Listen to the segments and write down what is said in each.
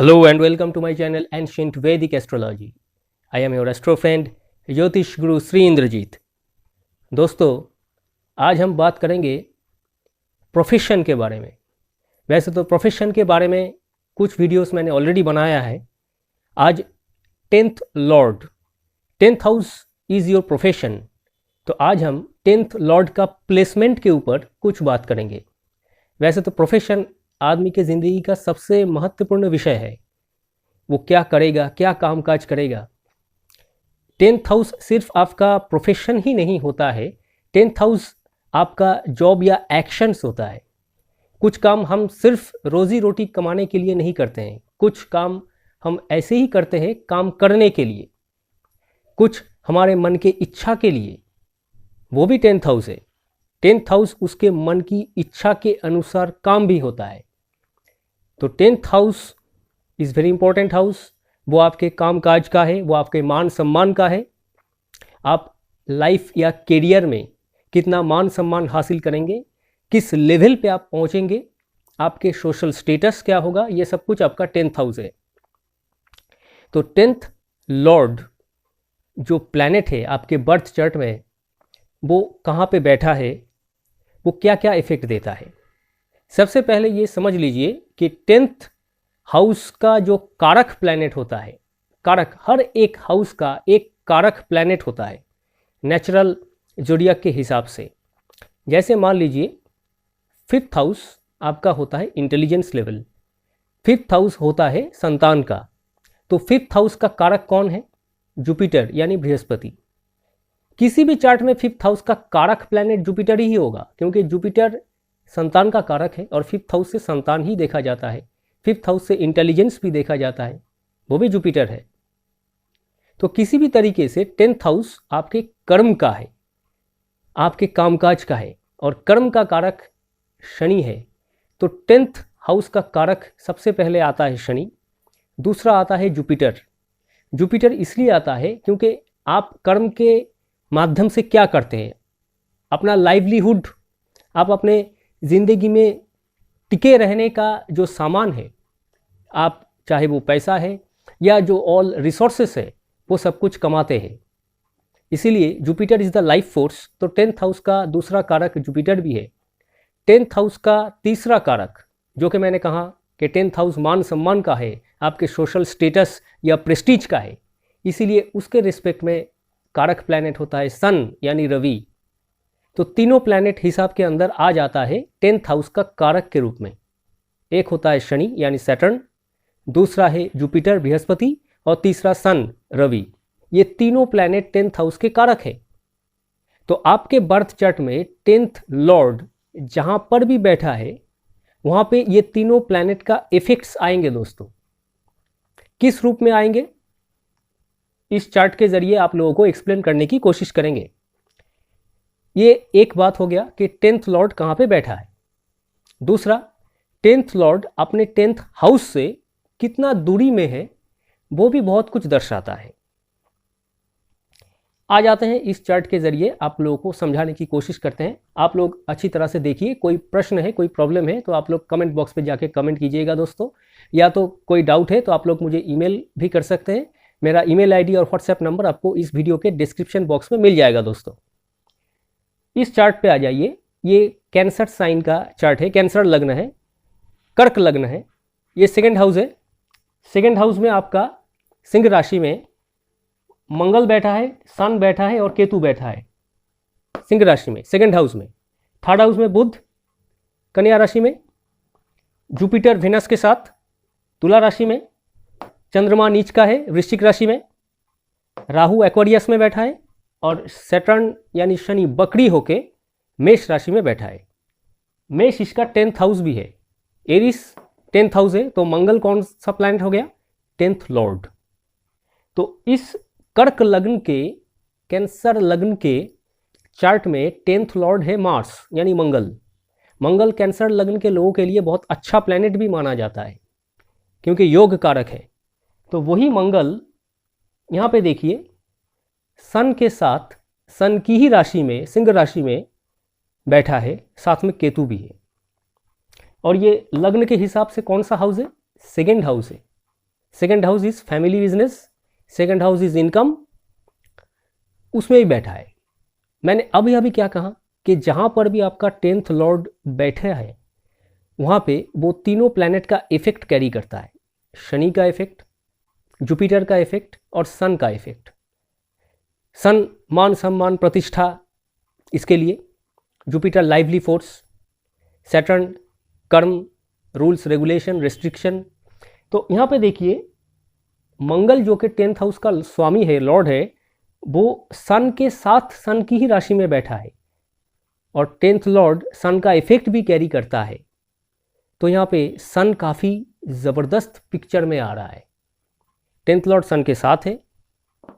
Hello and welcome to my channel Ancient Vedic Astrology. I am your astro friend ज्योतिष गुरु श्री इंद्रजीत। दोस्तों, आज हम बात करेंगे प्रोफेशन के बारे में। वैसे तो प्रोफेशन के बारे में कुछ वीडियोस मैंने ऑलरेडी बनाया है। आज 10th Lord, 10th house is your profession, तो आज हम 10th लॉर्ड का प्लेसमेंट के ऊपर कुछ बात करेंगे। वैसे तो प्रोफेशन आदमी के ज़िंदगी का सबसे महत्वपूर्ण विषय है। वो क्या करेगा, क्या कामकाज करेगा। 10th हाउस सिर्फ आपका प्रोफेशन ही नहीं होता है, 10th हाउस आपका जॉब या एक्शंस होता है। कुछ काम हम सिर्फ रोज़ी रोटी कमाने के लिए नहीं करते हैं, कुछ काम हम ऐसे ही करते हैं काम करने के लिए, कुछ हमारे मन के इच्छा के लिए, वो भी 10th हाउस है। 10th हाउस उसके मन की इच्छा के अनुसार काम भी होता है। तो 10th house is very important house. वो आपके कामकाज का है, वो आपके मान सम्मान का है। आप लाइफ या करियर में कितना मान सम्मान हासिल करेंगे, किस लेवल पे आप पहुंचेंगे, आपके सोशल स्टेटस क्या होगा, ये सब कुछ आपका 10th हाउस है। तो 10th लॉर्ड जो प्लैनेट है आपके बर्थ चार्ट में, वो कहाँ पे बैठा है, वो क्या क्या इफेक्ट देता है। सबसे पहले ये समझ लीजिए कि 10th हाउस का जो कारक प्लैनेट होता है, कारक, हर एक हाउस का एक कारक प्लैनेट होता है नेचुरल ज़ोडिएक के हिसाब से। जैसे मान लीजिए 5th हाउस आपका होता है इंटेलिजेंस लेवल, 5th हाउस होता है संतान का। तो 5th हाउस का कारक कौन है? जुपिटर यानी बृहस्पति। किसी भी चार्ट में 5th हाउस का कारक प्लैनेट जुपिटर ही होगा, क्योंकि जुपिटर संतान का कारक है और 5th हाउस से संतान ही देखा जाता है, 5th हाउस से इंटेलिजेंस भी देखा जाता है, वो भी जुपिटर है। तो किसी भी तरीके से 10th हाउस आपके कर्म का है, आपके कामकाज का है, और कर्म का कारक शनि है। तो 10th हाउस का कारक सबसे पहले आता है शनि, दूसरा आता है जुपिटर। जुपिटर इसलिए आता है क्योंकि आप कर्म के माध्यम से क्या करते हैं, अपना लाइवलीहुड, आप अपने ज़िंदगी में टिके रहने का जो सामान है, आप चाहे वो पैसा है या जो ऑल रिसोर्सेस है, वो सब कुछ कमाते हैं। इसीलिए Jupiter is the life force. तो 10th हाउस का दूसरा कारक जुपिटर भी है। 10th हाउस का तीसरा कारक, जो कि मैंने कहा कि 10th हाउस मान सम्मान का है, आपके सोशल स्टेटस या प्रेस्टीज का है, इसीलिए उसके रिस्पेक्ट में कारक प्लैनेट होता है सन यानी रवि। तो तीनों प्लैनेट हिसाब के अंदर आ जाता है 10th हाउस का कारक के रूप में। एक होता है शनि यानी सैटर्न, दूसरा है जुपिटर बृहस्पति, और तीसरा सन रवि। ये तीनों प्लैनेट 10th हाउस के कारक है। तो आपके बर्थ चार्ट में 10th लॉर्ड जहाँ पर भी बैठा है, वहाँ पे ये तीनों प्लैनेट का इफेक्ट्स आएंगे। दोस्तों, किस रूप में आएंगे, इस चार्ट के जरिए आप लोगों को एक्सप्लेन करने की कोशिश करेंगे। ये एक बात हो गया कि 10th लॉर्ड कहाँ पे बैठा है। दूसरा, 10th लॉर्ड अपने 10th हाउस से कितना दूरी में है, वो भी बहुत कुछ दर्शाता है। आ जाते हैं इस चार्ट के जरिए आप लोगों को समझाने की कोशिश करते हैं। आप लोग अच्छी तरह से देखिए, कोई प्रश्न है, कोई प्रॉब्लम है, तो आप लोग कमेंट बॉक्स पे जाके कमेंट कीजिएगा दोस्तों। या तो कोई डाउट है तो आप लोग मुझे ईमेल भी कर सकते हैं। मेरा ईमेल आईडी और व्हाट्सएप नंबर आपको इस वीडियो के डिस्क्रिप्शन बॉक्स में मिल जाएगा। दोस्तों, इस चार्ट पे आ जाइए। ये कैंसर साइन का चार्ट है, कैंसर लग्न है, कर्क लग्न है। ये सेकंड हाउस है। सेकंड हाउस में आपका सिंह राशि में मंगल बैठा है, सन बैठा है और केतु बैठा है। सिंह राशि में सेकंड हाउस में। थर्ड हाउस में बुध कन्या राशि में, जुपिटर वेनस के साथ तुला राशि में, चंद्रमा नीच का है वृश्चिक राशि में, राहु एक्वेरियस में बैठा है, और सैटर्न यानी शनि बकरी होके मेष राशि में बैठा है। मेष इसका 10th हाउस भी है, एरिस 10th हाउस है। तो मंगल कौन सा प्लैनेट हो गया? 10th Lord. तो इस कर्क लग्न के, कैंसर लग्न के चार्ट में 10th लॉर्ड है मार्स यानी मंगल। मंगल कैंसर लग्न के लोगों के लिए बहुत अच्छा प्लैनेट भी माना जाता है, क्योंकि योग कारक है। तो वही मंगल यहाँ पे देखिए, सन के साथ, सन की ही राशि में, सिंह राशि में बैठा है, साथ में केतु भी है। और ये लग्न के हिसाब से कौन सा हाउस है? सेकंड हाउस है। Second house is family business, second house is income, उसमें भी बैठा है। मैंने अभी अभी क्या कहा कि जहाँ पर भी आपका 10th लॉर्ड बैठा है वहाँ पे वो तीनों प्लैनेट का इफेक्ट कैरी करता है। शनि का इफेक्ट, जुपिटर का इफेक्ट और सन का इफेक्ट। सन मान सम्मान प्रतिष्ठा इसके लिए, जुपिटर लाइवली फोर्स, सैटर्न कर्म, रूल्स रेगुलेशन रेस्ट्रिक्शन। तो यहाँ पे देखिए मंगल जो कि 10th हाउस का स्वामी है, लॉर्ड है, वो सन के साथ सन की ही राशि में बैठा है और 10th लॉर्ड सन का इफेक्ट भी कैरी करता है। तो यहाँ पे सन काफ़ी ज़बरदस्त पिक्चर में आ रहा है। 10th लॉर्ड सन के साथ है,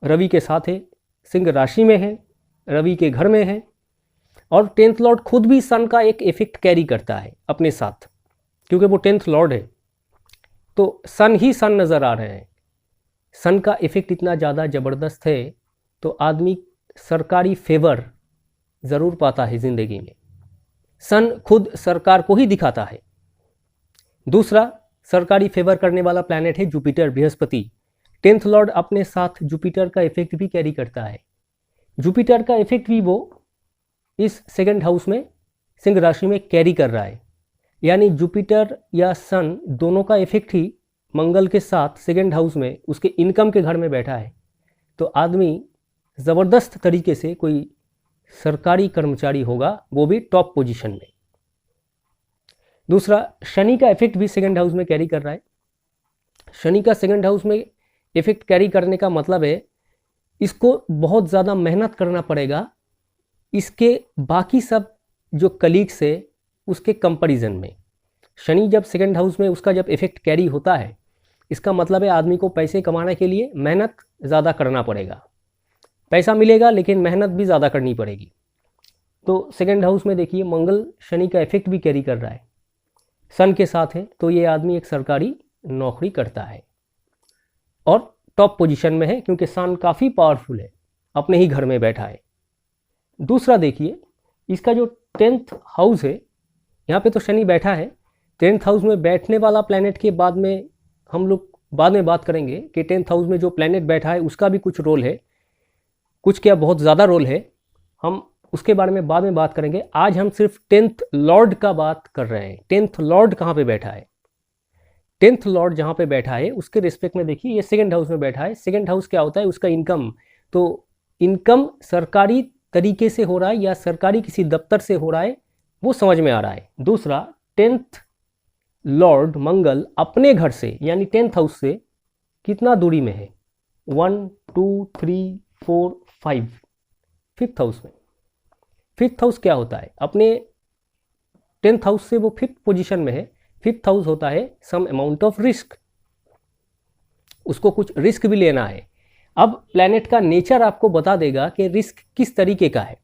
रवि के साथ है, सिंह राशि में है, रवि के घर में है और 10th लॉर्ड खुद भी सन का एक इफेक्ट कैरी करता है अपने साथ, क्योंकि वो 10th लॉर्ड है। तो सन ही सन नज़र आ रहे हैं। सन का इफेक्ट इतना ज़्यादा ज़बरदस्त है तो आदमी सरकारी फेवर ज़रूर पाता है ज़िंदगी में। सन खुद सरकार को ही दिखाता है। दूसरा सरकारी फेवर करने वाला प्लैनेट है जुपिटर, बृहस्पति। 10th लॉर्ड अपने साथ जुपिटर का इफेक्ट भी कैरी करता है। जुपिटर का इफेक्ट भी वो इस सेकंड हाउस में सिंह राशि में कैरी कर रहा है, यानी जुपिटर या सन दोनों का इफेक्ट ही मंगल के साथ सेकंड हाउस में उसके इनकम के घर में बैठा है। तो आदमी ज़बरदस्त तरीके से कोई सरकारी कर्मचारी होगा, वो भी टॉप पोजीशन में। दूसरा शनि का इफेक्ट भी सेकंड हाउस में कैरी कर रहा है। शनि का सेकंड हाउस में इफेक्ट कैरी करने का मतलब है इसको बहुत ज़्यादा मेहनत करना पड़ेगा इसके बाकी सब जो कलीग्स है उसके कंपैरिजन में। शनि जब सेकंड हाउस में उसका जब इफेक्ट कैरी होता है इसका मतलब है आदमी को पैसे कमाने के लिए मेहनत ज़्यादा करना पड़ेगा। पैसा मिलेगा लेकिन मेहनत भी ज़्यादा करनी पड़ेगी। तो सेकंड हाउस में देखिए मंगल शनि का इफेक्ट भी कैरी कर रहा है, सन के साथ है, तो ये आदमी एक सरकारी नौकरी करता है और टॉप पोजीशन में है क्योंकि सन काफ़ी पावरफुल है, अपने ही घर में बैठा है। दूसरा देखिए इसका जो 10th हाउस है, यहाँ पे तो शनि बैठा है। 10th हाउस में बैठने वाला प्लैनेट के बाद में हम लोग बाद में बात करेंगे कि 10th हाउस में जो प्लैनेट बैठा है उसका भी कुछ रोल है, कुछ क्या बहुत ज़्यादा रोल है, हम उसके बारे में बाद में बात करेंगे। आज हम सिर्फ 10th लॉर्ड का बात कर रहे हैं। 10th लॉर्ड कहाँ पे बैठा है? 10th लॉर्ड जहाँ पे बैठा है उसके रिस्पेक्ट में देखिए ये सेकंड हाउस में बैठा है। सेकंड हाउस क्या होता है? उसका इनकम। तो इनकम सरकारी तरीके से हो रहा है या सरकारी किसी दफ्तर से हो रहा है, वो समझ में आ रहा है। दूसरा 10th लॉर्ड मंगल अपने घर से यानी 10th हाउस से कितना दूरी में है? 1 2 3 4 5 5th हाउस में। 5th हाउस क्या होता है? अपने 10th हाउस से वो 5th पोजीशन में है। 5th हाउस होता है सम अमाउंट ऑफ रिस्क, उसको कुछ रिस्क भी लेना है। अब प्लैनेट का नेचर आपको बता देगा कि रिस्क किस तरीके का है।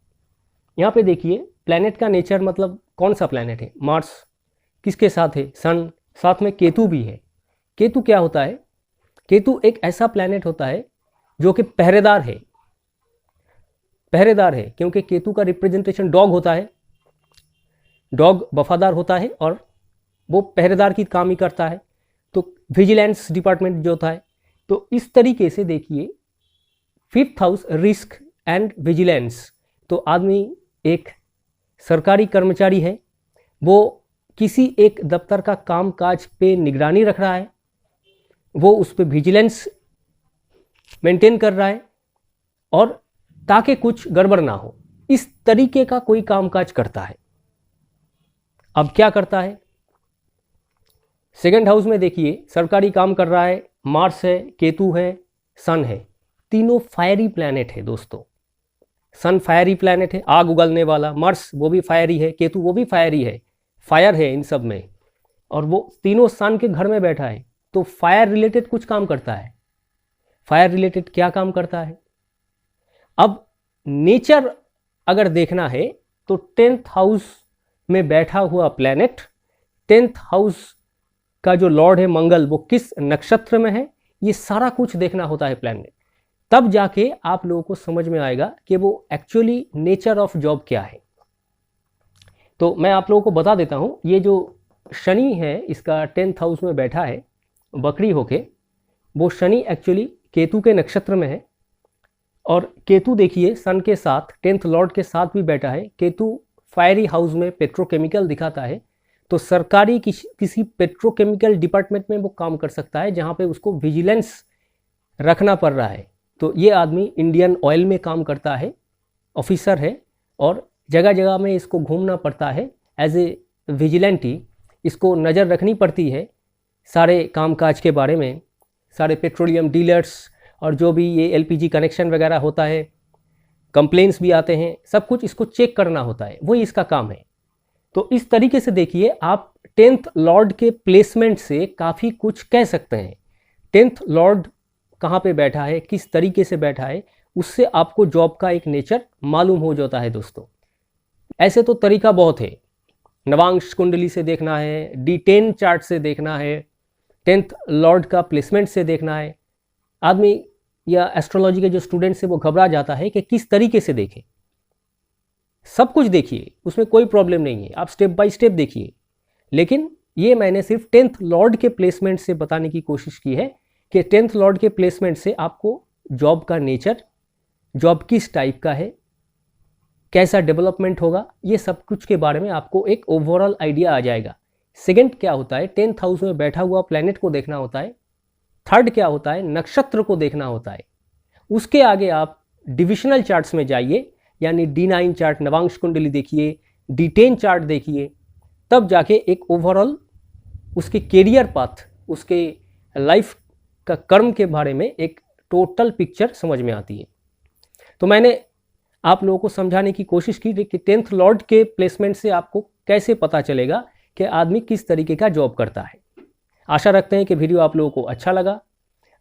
यहाँ पे देखिए प्लैनेट का नेचर मतलब कौन सा प्लैनेट है? मार्स किसके साथ है? सन, साथ में केतु भी है। केतु क्या होता है? केतु एक ऐसा प्लैनेट होता है जो कि पहरेदार है। पहरेदार है क्योंकि केतु का रिप्रेजेंटेशन डॉग होता है। डॉग वफादार होता है और वो पहरेदार की काम ही करता है। तो विजिलेंस डिपार्टमेंट जो होता है, तो इस तरीके से देखिए 5th house risk and vigilance. तो आदमी एक सरकारी कर्मचारी है, वो किसी एक दफ्तर का काम काज पे निगरानी रख रहा है, वो उस पर विजिलेंस मेंटेन कर रहा है और ताकि कुछ गड़बड़ ना हो इस तरीके का कोई कामकाज करता है। अब क्या करता है? सेकंड हाउस में देखिए सरकारी काम कर रहा है, मार्स है, केतु है, सन है, तीनों फायरी प्लैनेट है दोस्तों। सन फायरी प्लैनेट है, आग उगलने वाला। मार्स वो भी फायरी है, केतु वो भी फायरी है, फायर है इन सब में, और वो तीनों सन के घर में बैठा है तो फायर रिलेटेड कुछ काम करता है। फायर रिलेटेड क्या काम करता है? अब नेचर अगर देखना है तो 10th हाउस में बैठा हुआ प्लैनेट, 10th हाउस का जो लॉर्ड है मंगल, वो किस नक्षत्र में है, ये सारा कुछ देखना होता है प्लैनेट। तब जाके आप लोगों को समझ में आएगा कि वो एक्चुअली नेचर ऑफ जॉब क्या है। तो मैं आप लोगों को बता देता हूँ, ये जो शनि है इसका 10th हाउस में बैठा है बकरी होके, वो शनि एक्चुअली केतु के नक्षत्र में है, और केतु देखिए सन के साथ 10th लॉर्ड के साथ भी बैठा है। केतु फायरी हाउस में पेट्रोकेमिकल दिखाता है, तो सरकारी किसी पेट्रोकेमिकल डिपार्टमेंट में वो काम कर सकता है जहाँ पे उसको विजिलेंस रखना पड़ रहा है। तो ये आदमी इंडियन ऑयल में काम करता है, ऑफिसर है, और जगह जगह में इसको घूमना पड़ता है एज ए विजिलेंटी। इसको नज़र रखनी पड़ती है सारे कामकाज के बारे में, सारे पेट्रोलियम डीलर्स और जो भी ये एलपीजी कनेक्शन वगैरह होता है, कंप्लेंट्स भी आते हैं, सब कुछ इसको चेक करना होता है, वही इसका काम है। तो इस तरीके से देखिए आप 10th लॉर्ड के प्लेसमेंट से काफ़ी कुछ कह सकते हैं। 10th लॉर्ड कहाँ पे बैठा है, किस तरीके से बैठा है, उससे आपको जॉब का एक नेचर मालूम हो जाता है दोस्तों। ऐसे तो तरीका बहुत है, नवांश कुंडली से देखना है, D10 चार्ट से देखना है, 10th लॉर्ड का प्लेसमेंट से देखना है। आदमी या एस्ट्रोलॉजी के जो स्टूडेंट्स हैं वो घबरा जाता है कि किस तरीके से देखें। सब कुछ देखिए, उसमें कोई प्रॉब्लम नहीं है, आप स्टेप बाय स्टेप देखिए। लेकिन ये मैंने सिर्फ 10th लॉर्ड के प्लेसमेंट से बताने की कोशिश की है कि 10th लॉर्ड के प्लेसमेंट से आपको जॉब का नेचर, जॉब किस टाइप का है, कैसा डेवलपमेंट होगा, ये सब कुछ के बारे में आपको एक ओवरऑल आइडिया आ जाएगा। सेकंड क्या होता है, 10th हाउस में बैठा हुआ प्लैनेट को देखना होता है। थर्ड क्या होता है, नक्षत्र को देखना होता है। उसके आगे आप डिविजनल चार्ट्स में जाइए, यानी D9 चार्ट, नवांश कुंडली देखिए, D10 चार्ट देखिए, तब जाके एक ओवरऑल उसके कैरियर पाथ, उसके लाइफ का कर्म के बारे में एक टोटल पिक्चर समझ में आती है। तो मैंने आप लोगों को समझाने की कोशिश की कि 10th लॉर्ड के प्लेसमेंट से आपको कैसे पता चलेगा कि आदमी किस तरीके का जॉब करता है। आशा रखते हैं कि वीडियो आप लोगों को अच्छा लगा।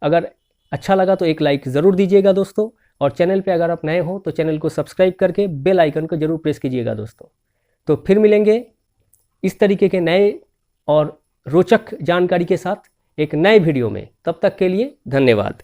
अगर अच्छा लगा तो एक लाइक ज़रूर दीजिएगा दोस्तों, और चैनल पे अगर आप नए हो तो चैनल को सब्सक्राइब करके बेल आइकन को ज़रूर प्रेस कीजिएगा दोस्तों। तो फिर मिलेंगे इस तरीके के नए और रोचक जानकारी के साथ एक नए वीडियो में। तब तक के लिए धन्यवाद।